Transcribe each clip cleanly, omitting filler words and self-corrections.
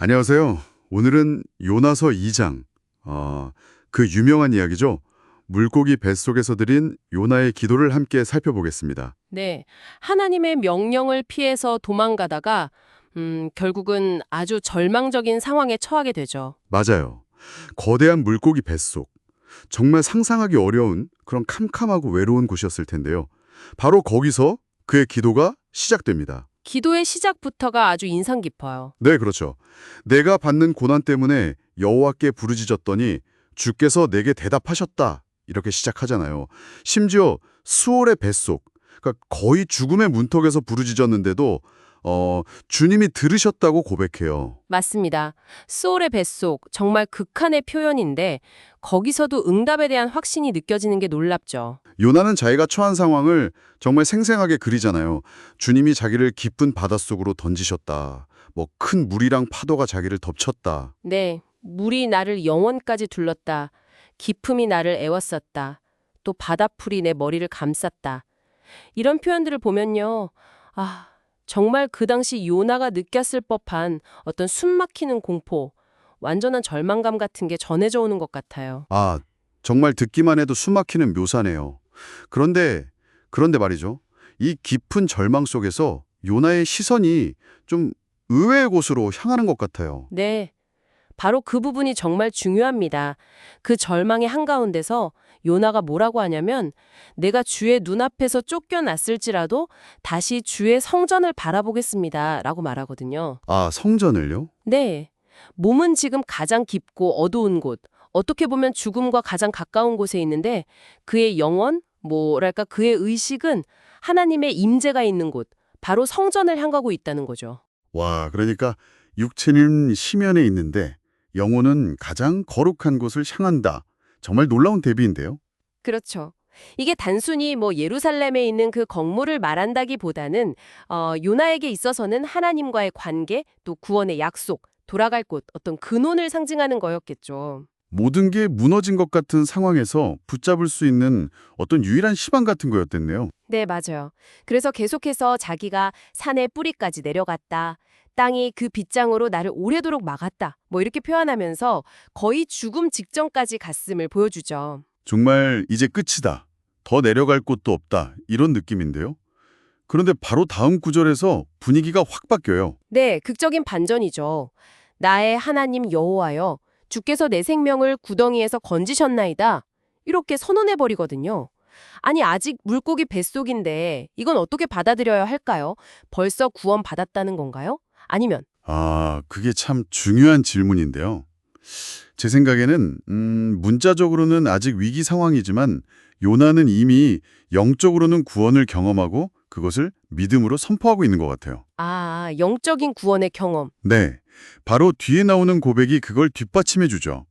안녕하세요. 오늘은 요나서 2장, 그 유명한 이야기죠. 물고기 뱃속에서 드린 요나의 기도를 함께 살펴보겠습니다. 네. 하나님의 명령을 피해서 도망가다가 결국은 아주 절망적인 상황에 처하게 되죠. 맞아요. 거대한 물고기 뱃속. 정말 상상하기 어려운 그런 캄캄하고 외로운 곳이었을 텐데요. 바로 거기서 그의 기도가 시작됩니다. 기도의 시작부터가 아주 인상 깊어요. 네, 그렇죠. 내가 받는 고난 때문에 여호와께 부르짖었더니 주께서 내게 대답하셨다. 이렇게 시작하잖아요. 심지어 수월의 뱃속, 그러니까 거의 죽음의 문턱에서 부르짖었는데도 주님이 들으셨다고 고백해요. 맞습니다. 소울의 뱃속, 정말 극한의 표현인데 거기서도 응답에 대한 확신이 느껴지는 게 놀랍죠. 요나는 자기가 처한 상황을 정말 생생하게 그리잖아요. 주님이 자기를 깊은 바닷속으로 던지셨다. 뭐 큰 물이랑 파도가 자기를 덮쳤다. 네. 물이 나를 영원까지 둘렀다. 기품이 나를 애웠었다. 또 바다풀이 내 머리를 감쌌다. 이런 표현들을 보면요. 아, 정말 그 당시 요나가 느꼈을 법한 어떤 숨막히는 공포, 완전한 절망감 같은 게 전해져 오는 것 같아요. 아, 정말 듣기만 해도 숨막히는 묘사네요. 그런데, 그런데 말이죠. 이 깊은 절망 속에서 요나의 시선이 좀 의외의 곳으로 향하는 것 같아요. 네, 바로 그 부분이 정말 중요합니다. 그 절망의 한가운데서 요나가 뭐라고 하냐면 내가 주의 눈앞에서 쫓겨났을지라도 다시 주의 성전을 바라보겠습니다. 라고 말하거든요. 아, 성전을요? 네. 몸은 지금 가장 깊고 어두운 곳, 어떻게 보면 죽음과 가장 가까운 곳에 있는데 그의 영혼, 뭐랄까 그의 의식은 하나님의 임재가 있는 곳, 바로 성전을 향하고 있다는 거죠. 와, 그러니까 육체는 심연에 있는데 영혼은 가장 거룩한 곳을 향한다. 정말 놀라운 대비인데요. 그렇죠. 이게 단순히 뭐 예루살렘에 있는 그 건물을 말한다기보다는 요나에게 있어서는 하나님과의 관계, 또 구원의 약속, 돌아갈 곳, 어떤 근원을 상징하는 거였겠죠. 모든 게 무너진 것 같은 상황에서 붙잡을 수 있는 어떤 유일한 희망 같은 거였댔네요. 네, 맞아요. 그래서 계속해서 자기가 산의 뿌리까지 내려갔다. 땅이 그 빗장으로 나를 오래도록 막았다. 뭐 이렇게 표현하면서 거의 죽음 직전까지 갔음을 보여주죠. 정말 이제 끝이다. 더 내려갈 곳도 없다. 이런 느낌인데요. 그런데 바로 다음 구절에서 분위기가 확 바뀌어요. 네, 극적인 반전이죠. 나의 하나님 여호와여, 주께서 내 생명을 구덩이에서 건지셨나이다. 이렇게 선언해버리거든요. 아니, 아직 물고기 뱃속인데 이건 어떻게 받아들여야 할까요? 벌써 구원받았다는 건가요? 아니면 아, 그게 참 중요한 질문인데요. 제 생각에는 문자적으로는 아직 위기 상황이지만 요나는 이미 영적으로는 구원을 경험하고 그것을 믿음으로 선포하고 있는 것 같아요. 영적인 구원의 경험. 네, 바로 뒤에 나오는 고백이 그걸 뒷받침해 주죠.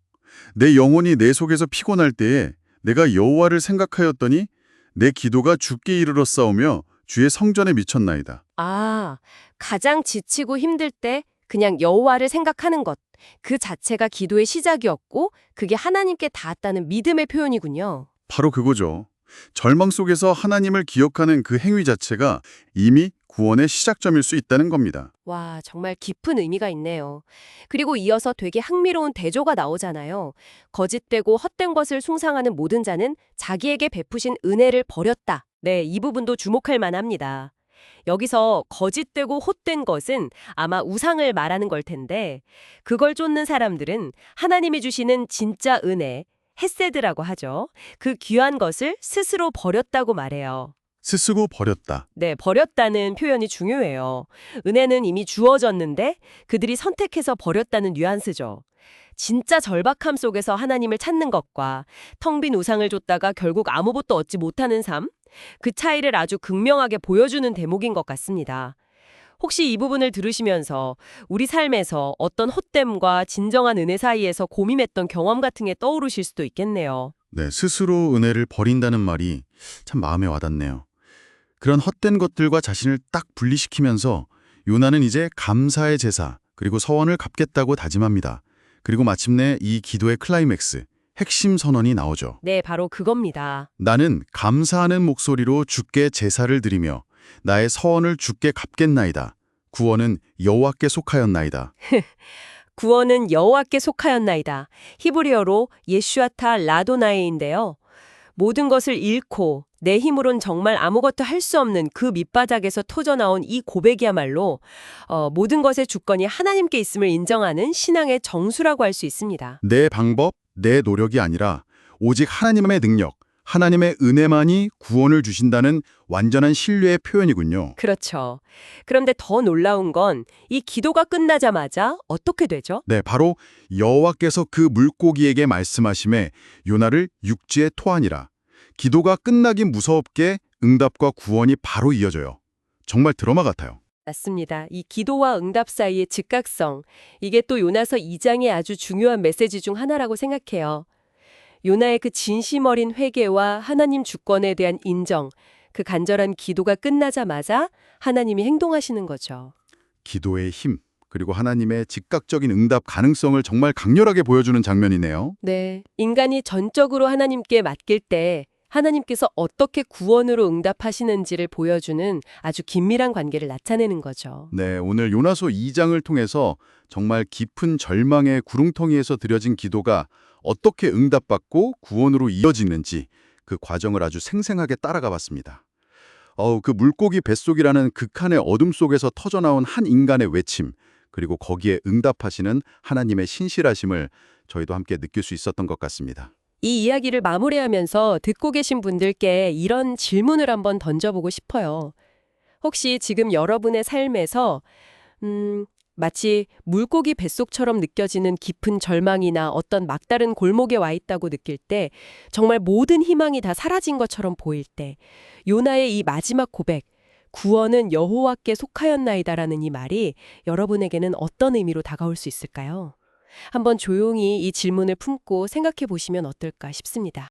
내 영혼이 내 속에서 피곤할 때에 내가 여호와를 생각하였더니 내 기도가 주께 이르러 싸우며 주의 성전에 미쳤나이다. 가장 지치고 힘들 때 그냥 여호와를 생각하는 것. 그 자체가 기도의 시작이었고 그게 하나님께 닿았다는 믿음의 표현이군요. 바로 그거죠. 절망 속에서 하나님을 기억하는 그 행위 자체가 이미 구원의 시작점일 수 있다는 겁니다. 와, 정말 깊은 의미가 있네요. 그리고 이어서 되게 흥미로운 대조가 나오잖아요. 거짓되고 헛된 것을 숭상하는 모든 자는 자기에게 베푸신 은혜를 버렸다. 네, 이 부분도 주목할 만합니다. 여기서 거짓되고 헛된 것은 아마 우상을 말하는 걸 텐데 그걸 쫓는 사람들은 하나님이 주시는 진짜 은혜, 헤세드라고 하죠. 그 귀한 것을 스스로 버렸다고 말해요. 스스로 버렸다. 네, 버렸다는 표현이 중요해요. 은혜는 이미 주어졌는데 그들이 선택해서 버렸다는 뉘앙스죠. 진짜 절박함 속에서 하나님을 찾는 것과 텅 빈 우상을 줬다가 결국 아무것도 얻지 못하는 삶? 그 차이를 아주 극명하게 보여주는 대목인 것 같습니다. 혹시 이 부분을 들으시면서 우리 삶에서 어떤 헛됨과 진정한 은혜 사이에서 고민했던 경험 같은 게 떠오르실 수도 있겠네요. 네, 스스로 은혜를 버린다는 말이 참 마음에 와닿네요. 그런 헛된 것들과 자신을 딱 분리시키면서 요나는 이제 감사의 제사 그리고 서원을 갚겠다고 다짐합니다. 그리고 마침내 이 기도의 클라이맥스, 핵심 선언이 나오죠. 네, 바로 그겁니다. 나는 감사하는 목소리로 주께 제사를 드리며 나의 서원을 주께 갚겠나이다. 구원은 여호와께 속하였나이다. 구원은 여호와께 속하였나이다. 히브리어로 예슈아타 라도나이인데요. 모든 것을 잃고 내 힘으론 정말 아무것도 할 수 없는 그 밑바닥에서 터져나온 이 고백이야말로 모든 것의 주권이 하나님께 있음을 인정하는 신앙의 정수라고 할 수 있습니다. 내 방법, 내 노력이 아니라 오직 하나님의 능력, 하나님의 은혜만이 구원을 주신다는 완전한 신뢰의 표현이군요. 그렇죠. 그런데 더 놀라운 건 이 기도가 끝나자마자 어떻게 되죠? 네, 바로 여호와께서 그 물고기에게 말씀하심에 요나를 육지에 토하니라. 기도가 끝나기 무섭게 응답과 구원이 바로 이어져요. 정말 드라마 같아요. 맞습니다. 이 기도와 응답 사이의 즉각성, 이게 또 요나서 2장의 아주 중요한 메시지 중 하나라고 생각해요. 요나의 그 진심 어린 회개와 하나님 주권에 대한 인정, 그 간절한 기도가 끝나자마자 하나님이 행동하시는 거죠. 기도의 힘, 그리고 하나님의 즉각적인 응답 가능성을 정말 강렬하게 보여주는 장면이네요. 네. 인간이 전적으로 하나님께 맡길 때 하나님께서 어떻게 구원으로 응답하시는지를 보여주는 아주 긴밀한 관계를 나타내는 거죠. 네, 오늘 요나서 2장을 통해서 정말 깊은 절망의 구렁텅이에서 드려진 기도가 어떻게 응답받고 구원으로 이어지는지 그 과정을 아주 생생하게 따라가 봤습니다. 그 물고기 뱃속이라는 극한의 어둠 속에서 터져나온 한 인간의 외침, 그리고 거기에 응답하시는 하나님의 신실하심을 저희도 함께 느낄 수 있었던 것 같습니다. 이 이야기를 마무리하면서 듣고 계신 분들께 이런 질문을 한번 던져보고 싶어요. 혹시 지금 여러분의 삶에서 마치 물고기 뱃속처럼 느껴지는 깊은 절망이나 어떤 막다른 골목에 와 있다고 느낄 때, 정말 모든 희망이 다 사라진 것처럼 보일 때, 요나의 이 마지막 고백, 구원은 여호와께 속하였나이다라는 이 말이 여러분에게는 어떤 의미로 다가올 수 있을까요? 한번 조용히 이 질문을 품고 생각해 보시면 어떨까 싶습니다.